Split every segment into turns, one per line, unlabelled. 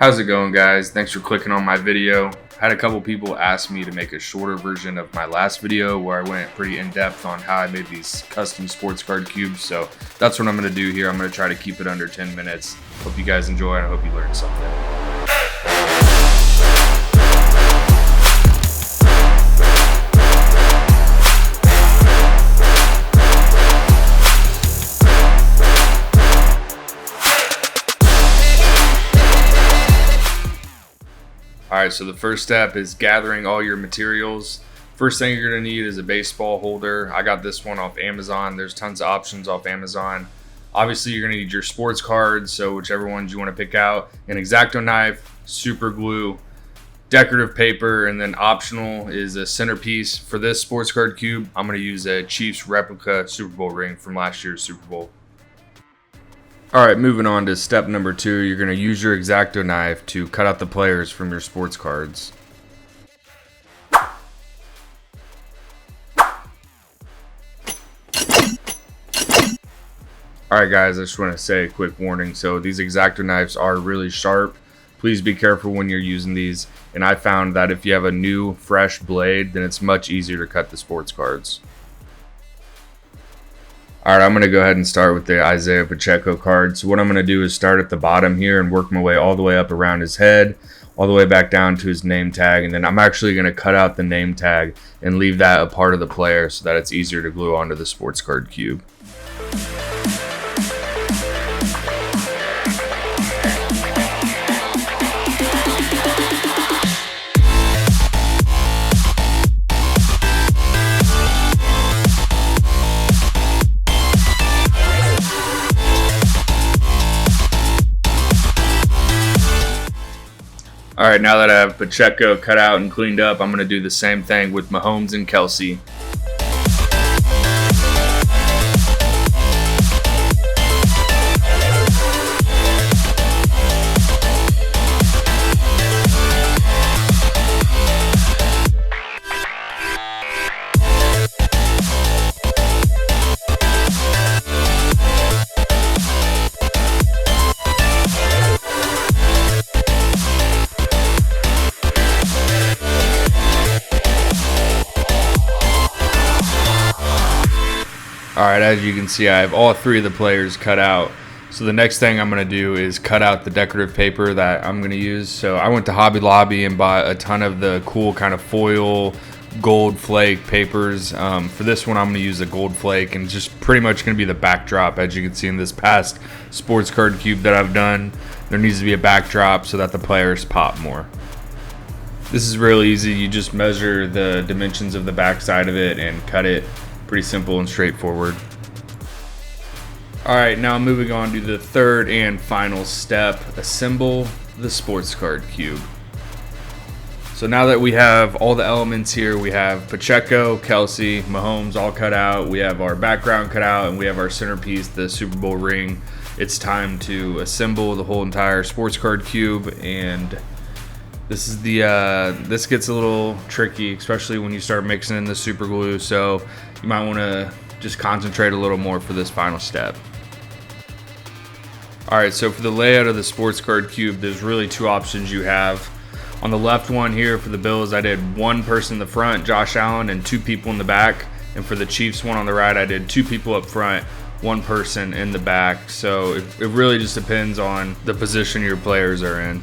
How's it going, guys? Thanks for clicking on my video. I had a couple people ask me to make a shorter version of my last video where I went pretty in depth on how I made these custom sports card cubes, so that's what I'm going to do here. I'm going to try to keep it under 10 minutes. Hope you guys enjoy and I hope you learned something. Alright, so the first step is gathering all your materials. First thing you're going to need is a baseball holder. I got this one off Amazon. There's tons of options off Amazon. Obviously, you're going to need your sports cards, so whichever ones you want to pick out. An X-Acto knife, super glue, decorative paper, and then optional is a centerpiece. For this sports card cube, I'm going to use a Chiefs replica Super Bowl ring from last year's Super Bowl. Alright, moving on to step number 2, you're going to use your X-Acto knife to cut out the players from your sports cards. Alright guys, I just want to say a quick warning. So these X-Acto knives are really sharp. Please be careful when you're using these. And I found that if you have a new, fresh blade, then it's much easier to cut the sports cards. Alright, I'm going to go ahead and start with the Isaiah Pacheco card. So what I'm going to do is start at the bottom here and work my way all the way up around his head, all the way back down to his name tag. And then I'm actually going to cut out the name tag and leave that a part of the player so that it's easier to glue onto the sports card cube. Alright, now that I have Pacheco cut out and cleaned up, I'm going to do the same thing with Mahomes and Kelce. Alright, as you can see, I have all three of the players cut out. So the next thing I'm going to do is cut out the decorative paper that I'm going to use. So I went to Hobby Lobby and bought a ton of the cool kind of foil gold flake papers. For this one, I'm going to use a gold flake and just pretty much going to be the backdrop. As you can see in this past sports card cube that I've done, there needs to be a backdrop so that the players pop more. This is real easy. You just measure the dimensions of the backside of it and cut it. Pretty simple and straightforward. Alright, now moving on to the third and final step, assemble the sports card cube. So now that we have all the elements here, we have Pacheco, Kelce, Mahomes all cut out, we have our background cut out, and we have our centerpiece, the Super Bowl ring. It's time to assemble the whole entire sports card cube, and this gets a little tricky, especially when you start mixing in the super glue, so you might want to just concentrate a little more for this final step. Alright, so for the layout of the sports card cube, there's really two options you have. On the left one here for the Bills, I did one person in the front, Josh Allen, and two people in the back. And for the Chiefs one on the right, I did two people up front, one person in the back. So it really just depends on the position your players are in.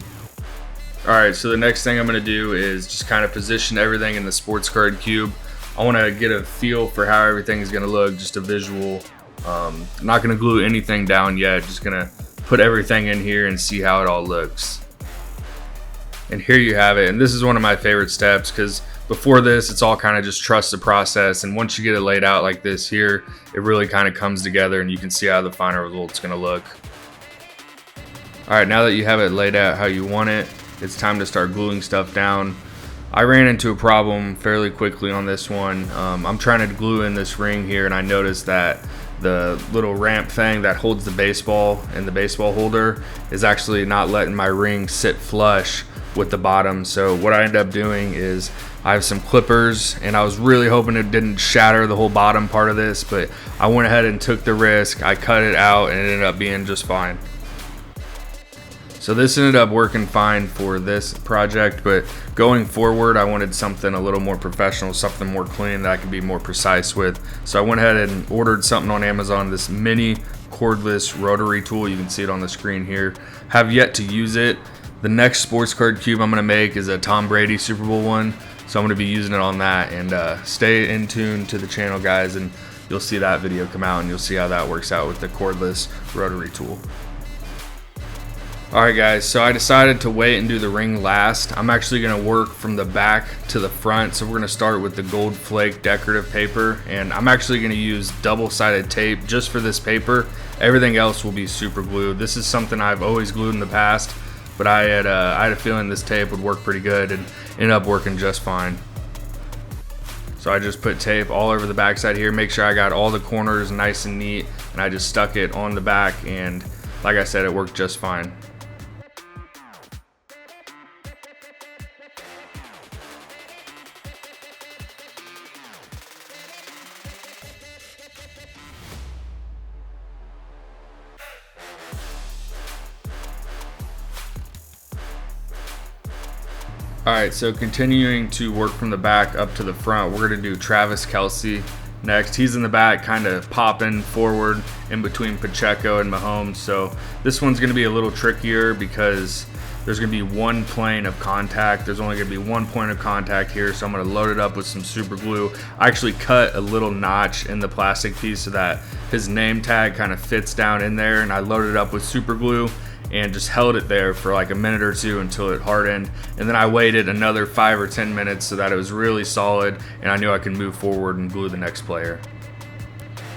Alright, so the next thing I'm going to do is just kind of position everything in the sports card cube. I want to get a feel for how everything is going to look, just a visual. I'm not going to glue anything down yet, just going to put everything in here and see how it all looks. And here you have it, and this is one of my favorite steps because before this, it's all kind of just trust the process, and once you get it laid out like this here, it really kind of comes together and you can see how the final result's going to look. Alright, now that you have it laid out how you want it, it's time to start gluing stuff down. I ran into a problem fairly quickly on this one. I'm trying to glue in this ring here, and I noticed that the little ramp thing that holds the baseball and the baseball holder is actually not letting my ring sit flush with the bottom. So what I ended up doing is I have some clippers, and I was really hoping it didn't shatter the whole bottom part of this, but I went ahead and took the risk. I cut it out and it ended up being just fine. So this ended up working fine for this project, but going forward, I wanted something a little more professional, something more clean that I could be more precise with. So I went ahead and ordered something on Amazon, this mini cordless rotary tool. You can see it on the screen here. Have yet to use it. The next sports card cube I'm gonna make is a Tom Brady Super Bowl one. So I'm gonna be using it on that, and stay in tune to the channel, guys, and you'll see that video come out and you'll see how that works out with the cordless rotary tool. Alright guys, so I decided to wait and do the ring last. I'm actually going to work from the back to the front. So we're going to start with the gold flake decorative paper, and I'm actually going to use double-sided tape just for this paper. Everything else will be super glue. This is something I've always glued in the past, but I had a feeling this tape would work pretty good and ended up working just fine. So I just put tape all over the backside here, make sure I got all the corners nice and neat, and I just stuck it on the back, and like I said, it worked just fine. Alright, so continuing to work from the back up to the front, we're going to do Travis Kelce next. He's in the back, kind of popping forward in between Pacheco and Mahomes. So this one's going to be a little trickier because there's going to be one plane of contact. There's only going to be one point of contact here, so I'm going to load it up with some super glue. I actually cut a little notch in the plastic piece so that his name tag kind of fits down in there, and I loaded it up with super glue and just held it there for like a minute or two until it hardened, and then I waited another 5 or 10 minutes so that it was really solid and I knew I could move forward and glue the next player.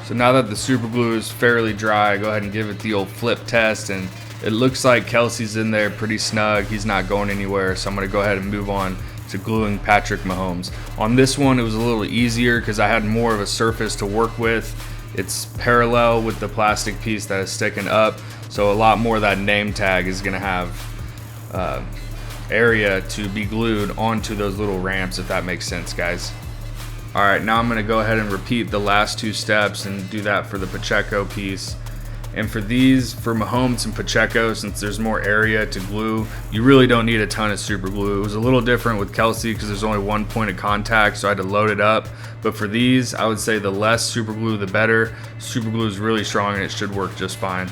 So now that the super glue is fairly dry, I go ahead and give it the old flip test, and it looks like Kelce's in there pretty snug. He's not going anywhere, so I'm going to go ahead and move on to gluing Patrick Mahomes. On this one, it was a little easier because I had more of a surface to work with. It's parallel with the plastic piece that is sticking up, so a lot more of that name tag is going to have area to be glued onto those little ramps, if that makes sense, guys. Alright, now I'm going to go ahead and repeat the last two steps and do that for the Pacheco piece. And for these, for Mahomes and Pacheco, since there's more area to glue, you really don't need a ton of super glue. It was a little different with Kelce because there's only one point of contact, so I had to load it up. But for these, I would say the less super glue, the better. Super glue is really strong and it should work just fine.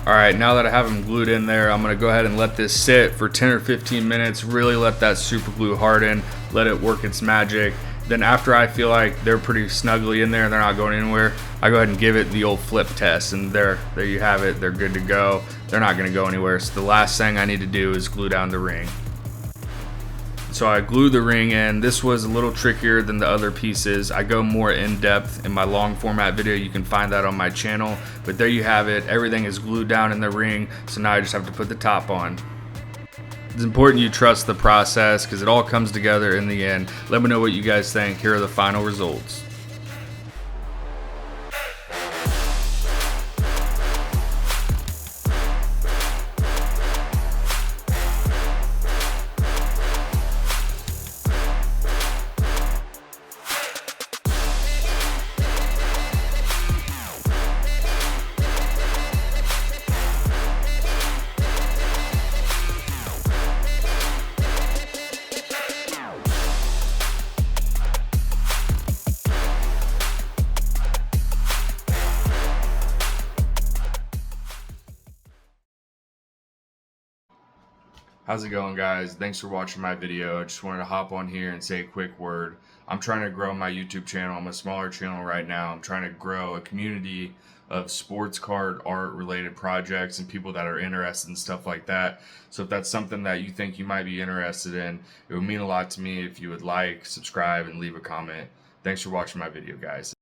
Alright, now that I have them glued in there, I'm going to go ahead and let this sit for 10 or 15 minutes, really let that super glue harden, let it work its magic. Then after I feel like they're pretty snugly in there and they're not going anywhere, I go ahead and give it the old flip test, and there you have it. They're good to go. They're not going to go anywhere. So the last thing I need to do is glue down the ring. So I glued the ring in. This was a little trickier than the other pieces. I go more in depth in my long format video. You can find that on my channel. But there you have it. Everything is glued down in the ring. So now I just have to put the top on. It's important you trust the process because it all comes together in the end. Let me know what you guys think. Here are the final results. How's it going, guys? Thanks for watching my video. I just wanted to hop on here and say a quick word. I'm trying to grow my YouTube channel. I'm a smaller channel right now. I'm trying to grow a community of sports card art related projects and people that are interested in stuff like that. So if that's something that you think you might be interested in, it would mean a lot to me if you would like, subscribe, and leave a comment. Thanks for watching my video, guys.